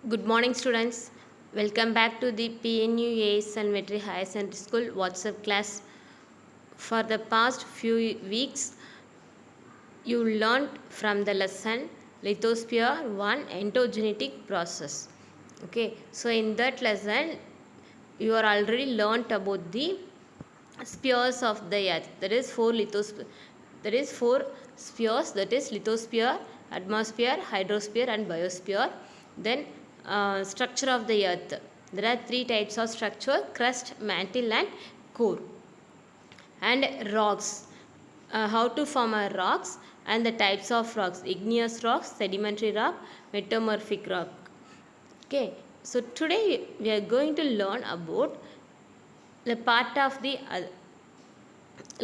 Good morning, students. Welcome back to the PNU and Veterinary Higher Secondary School WhatsApp class. For the past few weeks, you learned from the lesson Lithosphere 1 endogenetic process. Okay, so in that lesson, you are already learnt about the spheres of the earth. There is four spheres, that is lithosphere, atmosphere, hydrosphere and biosphere. Then structure of the earth. There are three types of structure: crust, mantle and core. And rocks, how to form a rocks and the types of rocks: igneous rocks, sedimentary rock, metamorphic rock. Okay, so today we are going to learn about the part of the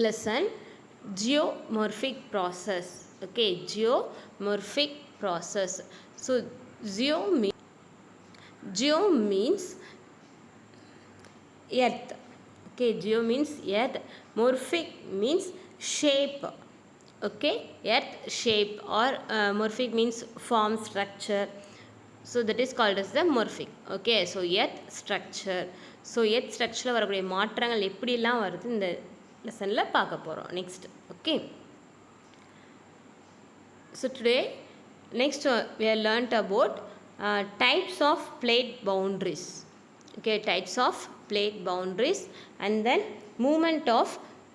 lesson geomorphic process. Okay, geomorphic process. So geo means earth. Okay, geo means earth. Morphic means shape. Okay, earth shape, or morphic means form, structure. So that is called as the morphic. Okay, so earth structure. So earth structure வரக்கூடிய மாற்றங்கள் எப்படிலாம் வருது இந்த லெசனில் பார்க்க போகிறோம் next. Okay, so today next we have learnt about types of plate boundaries. Okay, types of plate boundaries and then movement of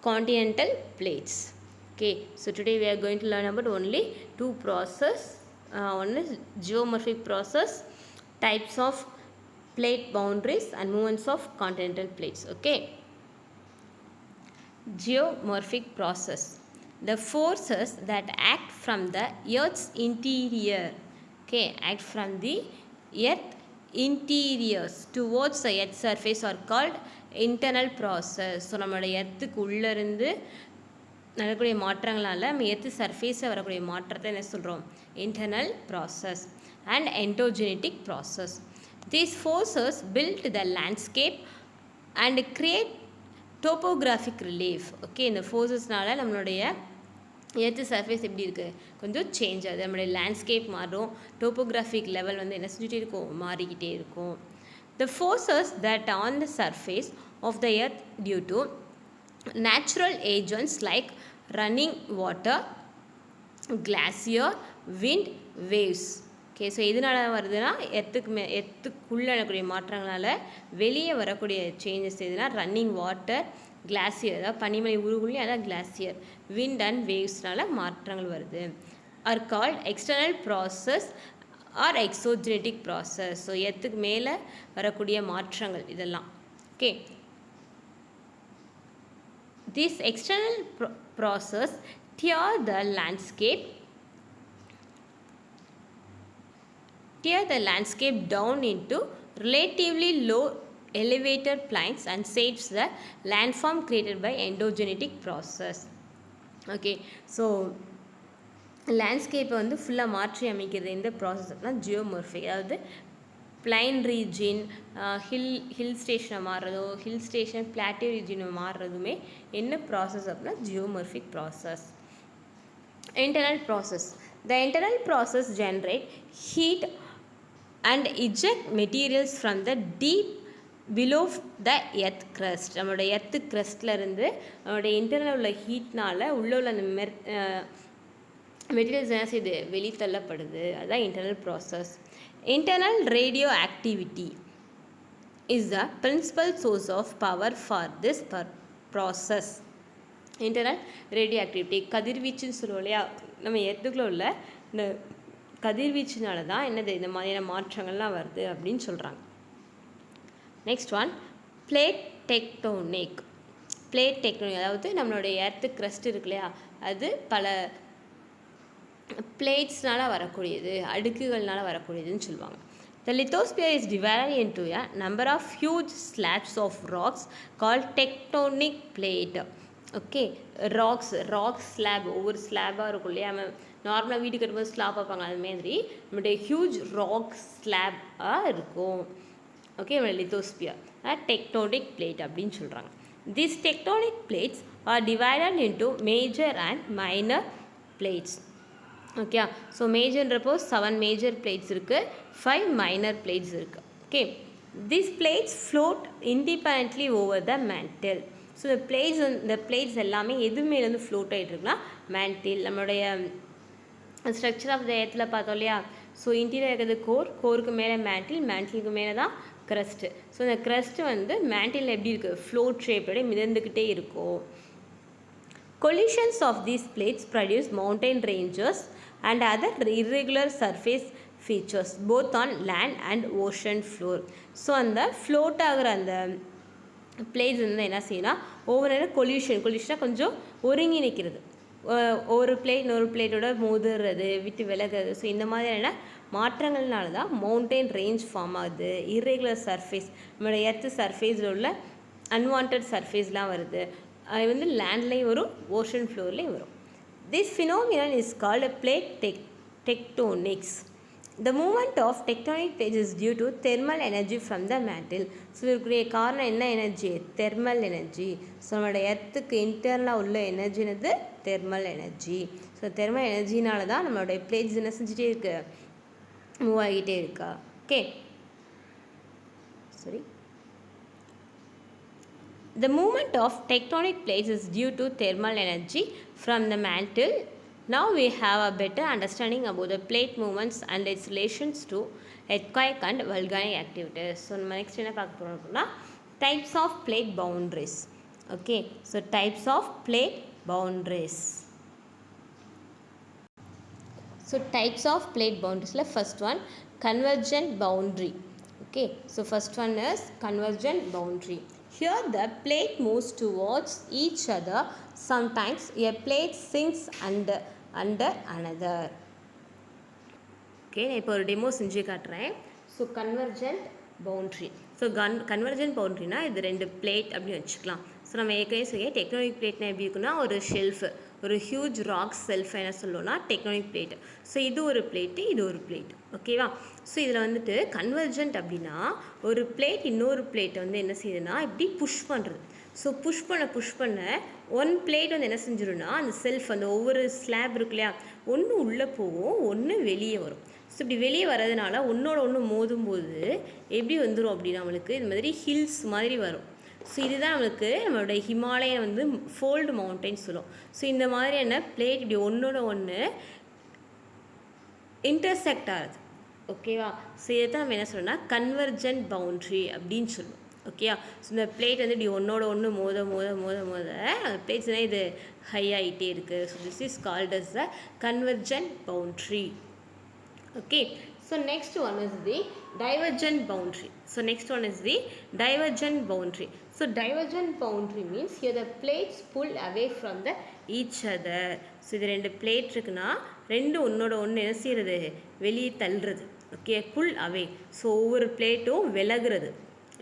continental plates. Okay, so today we are going to learn about only two process. One is geomorphic process, types of plate boundaries and movements of continental plates. Okay, geomorphic process: the forces that act from the earth's interior. Okay, act from the earth interiors towards the earth surface are called internal process. So நம்மளோட எர்த்துக்கு உள்ளேருந்து நடக்கக்கூடிய மாற்றங்களால் நம்ம earth சர்ஃபேஸில் வரக்கூடிய மாற்றத்தை என்ன சொல்கிறோம்? Internal process and endogenetic process. These forces build the landscape and create topographic relief. Okay, இந்த ஃபோர்ஸஸ்னால நம்மளுடைய எர்த்து சர்ஃபேஸ் எப்படி இருக்குது? கொஞ்சம் சேஞ்ச் ஆகுது. நம்மளுடைய லேண்ட்ஸ்கேப் மாறும், டோப்போகிராஃபிக் லெவல் வந்து என்ன செஞ்சுட்டே இருக்கும்? மாறிக்கிட்டே இருக்கும். The forces that on the surface of the earth due to natural agents like running water, glacier, wind, waves. Okay, so எதனால வருதுன்னா எர்த்துக்குள்ளே நடக்கக்கூடிய மாற்றங்களால் வெளியே வரக்கூடிய சேஞ்சஸ் எதுனா ரன்னிங் வாட்டர், கிளாசியர், அதாவது பனிமலை உருகுள்ளி, அதான் கிளாசியர், விண்ட் அண்ட் வேவ்ஸ்னால மாற்றங்கள் வருது. Are called external process or exogenetic process. So எர்த்துக்கு மேலே வரக்கூடிய மாற்றங்கள் இதெல்லாம். Okay, this external process tear the landscape down into relatively low elevated plains and shapes the landform created by endogenetic process. Okay, so லேண்ட்ஸ்கேப்பை வந்து ஃபுல்லாக மாற்றி அமைக்கிறது இந்த ப்ராசஸ் தான் ஜியோமோர்ஃபிக். அதாவது பிளைன் ரீஜின், ஹில் ஸ்டேஷனை மாறுறதோ, ஹில் ஸ்டேஷன் பிளாட்டே ரீஜினை மாறுறதுமே என்ன ப்ராசஸ் அப்படின்னா geomorphic process. Internal process: the internal process generate heat and eject materials from the deep below the earth crust. நம்மளோட எர்த்து கிரஸ்ட்லேருந்து நம்மளுடைய இன்டர்னல் உள்ள ஹீட்னால் உள்ளே உள்ள அந்த மெட்டீரியல்ஸ் என்ன செய்யுது? வெளித்தள்ளப்படுது. அதுதான் internal process. Internal radioactivity is the principal source of power for this process. Internal radioactivity, கதிர்வீச்சுன்னு சொல்லுவோம் இல்லையா? நம்ம எர்த்துக்குள்ள உள்ள இந்த கதிர்வீச்சுனால தான் என்னது இந்த மாதிரியான மாற்றங்கள்லாம் வருது அப்படின்னு சொல்கிறாங்க. Next one, plate tectonic. Plate tectonic அதாவது நம்மளுடைய எர்த்து கிரஸ்ட் இருக்கு இல்லையா, அது பல பிளேட்ஸ்னால் வரக்கூடியது, அடுக்குகள்னால் வரக்கூடியதுன்னு சொல்லுவாங்க. The lithosphere is divided into a number of huge slabs of rocks called tectonic plate. Okay, rock slab, ஒவ்வொரு ஸ்லாபாக இருக்கும் இல்லையா? நம்ம நார்மலாக வீடு கட்டும்போது ஸ்லாப் பார்ப்பாங்க, அதுமாதிரி நம்மளுடைய ஹியூஜ் ராக் ஸ்லாப்பாக இருக்கும். ஓகே, நம்ம லித்தோஸ்பியர் டெக்டோனிக் பிளேட் அப்படின்னு சொல்கிறாங்க. These tectonic plates are divided into major and minor plates. Okay. So மேஜர்ன்றப்போ 7 மேஜர் பிளேட்ஸ் இருக்குது, 5 மைனர் பிளேட்ஸ் இருக்குது. Okay. These plates float independently over the mantle. So இந்த plates எல்லாமே எது மேலே வந்து ஃப்ளோட் ஆகிட்டு இருக்குன்னா மேண்டில். நம்மளுடைய ஸ்ட்ரக்சர் ஆஃப் த எர்த்தில் பார்த்தோம் இல்லையா. ஸோ இன்டீரியர் இருக்கிறது கோருக்கு மேலே மேண்டிலுக்கு மேலே தான் க்ரஸ்ட்டு. ஸோ இந்த க்ரஸ்ட்டு வந்து மேண்டில் எப்படி இருக்குது, ஃப்ளோட் ஷேப்போட மிதந்துக்கிட்டே இருக்கும். Collisions of these plates produce mountain ranges and other irregular surface features both on land and ocean floor. So அந்த ஃப்ளோட் ஆகிற அந்த பிளேட்ஸ் வந்து என்ன செய்யணும், ஒவ்வொரு நேரம் கொல்யூஷனாக கொஞ்சம் ஒருங்கி நிற்கிறது, ஒரு பிளேட் இன்னொரு பிளேட்டோட மோதுறது, விட்டு விலகிறது. ஸோ இந்த மாதிரியான மாற்றங்கள்னால தான் மவுண்டைன் ரேஞ்ச் ஃபார்ம் ஆகுது. இர்ரெகுலர் சர்ஃபேஸ், நம்மளோட எர்த்து சர்ஃபேஸில் உள்ள அன்வான்ட் சர்ஃபேஸ்லாம் வருது. அது வந்து லேண்ட்லேயும் வரும், ஓஷன் ஃப்ளோர்லேயும் வரும். This phenomenon is called a plate tectonics. The movement of tectonic plates is due to thermal energy from the mantle. So இதுக்குரிய காரணம் என்ன எனர்ஜி, தெர்மல் எனர்ஜி. ஸோ நம்மளோட எர்த்துக்கு இன்டர்னலாக உள்ள எனர்ஜினது தெர்மல் எனர்ஜி. ஸோ தெர்மல் எனர்ஜினால தான் நம்மளுடைய பிளேட்ஸ் என்ன செஞ்சுட்டே இருக்கு, மூவ் ஆகிட்டே இருக்கா. ஓகே, சரி. The movement of tectonic plates is due to thermal energy from the mantle. Now we have a better understanding about the plate movements and its relations to earthquake and volcanic activities. So நம்ம next என்ன பார்க்க போறோம் அப்படின்னா types of plate boundaries. Okay, so types of plate boundaries. So types of plate boundaries la first one convergent boundary. Okay, so first one is convergent boundary. Here the plate moves towards each other. Sometimes a plate sinks under another. Okay, நான் இப்போ ஒரு demo செஞ்சு காட்டுறேன். So convergent boundary. So convergent பவுண்ட்ரினா இது ரெண்டு plate அப்படின்னு வச்சுக்கலாம். ஸோ நம்ம ஏற்கனவே சொல்லிய டெக்னானிக் பிளேட்னா எப்படி இருக்குன்னா ஒரு ஷெல்ஃபு, ஒரு ஹியூஜ் ராக் செல்ஃப் என்ன சொல்லுவோம்னா டெக்னானிக் பிளேட்டு. ஸோ இது ஒரு பிளேட்டு, இது ஒரு பிளேட். ஓகேவா. ஸோ இதில் வந்துட்டு கன்வர்ஜென்ட் அப்படின்னா ஒரு பிளேட் இன்னொரு பிளேட்டை வந்து என்ன செய்யுதுன்னா இப்படி புஷ் பண்ணுறது. ஸோ புஷ் பண்ண ஒன் பிளேட் வந்து என்ன செஞ்சிடும்னா அந்த செல்ஃப், அந்த ஒவ்வொரு ஸ்லாப் இருக்கு இல்லையா, ஒன்று உள்ளே போகும், ஒன்று வெளியே வரும். ஸோ இப்படி வெளியே வர்றதுனால ஒன்றோட ஒன்று மோதும்போது எப்படி வந்துடும் அப்படின்னா நம்மளுக்கு இது மாதிரி ஹில்ஸ் மாதிரி வரும். ஸோ இதுதான் நம்மளுடைய ஹிமாலயன் வந்து ஃபோல்டு மவுண்டைன் சொல்லும். ஸோ இந்த மாதிரியான பிளேட் இப்படி ஒன்றோட ஒன்று இன்டர்செக்ட் ஆகுது. ஓகேவா. ஸோ இதை தான் நம்ம என்ன சொல்லணும்னா கன்வர்ஜென்ட் பவுண்ட்ரி அப்படின்னு சொல்லுவோம். ஓகேயா. ஸோ இந்த பிளேட் வந்து இப்படி ஒன்றோட ஒன்று மோத அந்த பிளேட்ஸ்னால் இது ஹை ஆகிட்டே இருக்குது. So this is called as the convergent boundary. Okay, so next one is the divergent boundary. So next one is the divergent boundary. So divergent boundary means here the plates pull away from the each other. So இது ரெண்டு plate இருக்குன்னா ரெண்டு ஒன்றோட ஒன்று என்ன செய்கிறது, வெளியே தள்ளுறது. ஓகே, புல் அவே. ஸோ ஒவ்வொரு பிளேட்டும் விலகுறது.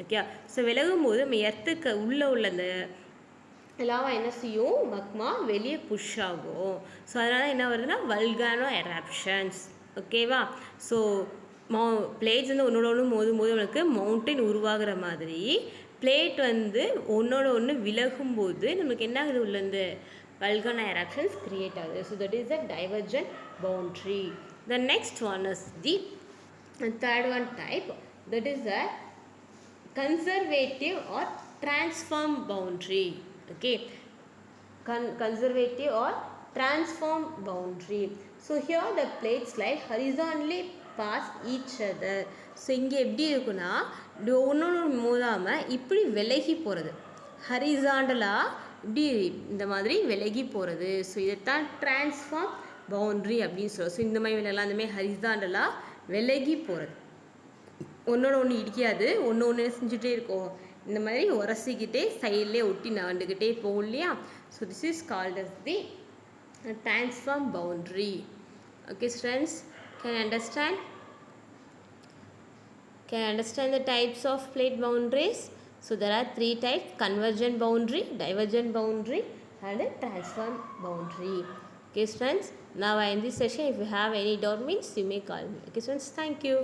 ஓகே. ஸோ விலகும் போது நம்ம எர்த்துக்கு உள்ள அந்த லாவா என்ன செய்யும், மக்மா வெளியே புஷ் ஆகும். ஸோ அதனால் என்ன வருதுன்னா வல்கானோ எரப்ஷன்ஸ். ஓகேவா. ஸோ பிளேட்ஸ் வந்து ஒன்றோட ஒன்று மோதும்போது நம்மளுக்கு மவுண்டைன் உருவாகிற மாதிரி பிளேட் வந்து ஒன்றோட ஒன்று விலகும்போது நம்மளுக்கு என்ன ஆகுது, உள்ள இந்த வல்கானோ எரப்ஷன்ஸ் கிரியேட் ஆகுது. So that is the divergent boundary. The next one is the third one type, that is the conservative or transform boundary. Okay, conservative or transform boundary. So here the plates slide horizontally past each other. So இங்கே எப்படி இருக்குன்னா இப்படி ஒன்று மோதாமல் இப்படி விலகி போகிறது, ஹரிசாண்டலாக இப்படி இந்த மாதிரி விலகி போகிறது. ஸோ இதைத்தான் டிரான்ஸ்ஃபார்ம் பவுண்ட்ரி அப்படின்னு சொல்லுவோம். ஸோ இந்த மாதிரி விலகலாம், அந்த மாதிரி ஹரிசாண்டலாக விலகி போகிறது, ஒன்றோட ஒன்று இடிக்காது, ஒன்று செஞ்சுட்டே இருக்கும், இந்த மாதிரி உரசிக்கிட்டே சைட்லேயே ஒட்டி நகண்டுக்கிட்டே போகும் இல்லையா. So this is called as the transform boundary. Okay students, can you understand the types of plate boundaries? So there are three types: convergent boundary, divergent boundary and transform boundary. Okay students, now I end this session. If you have any doubt means you may call me. Okay students, thank you.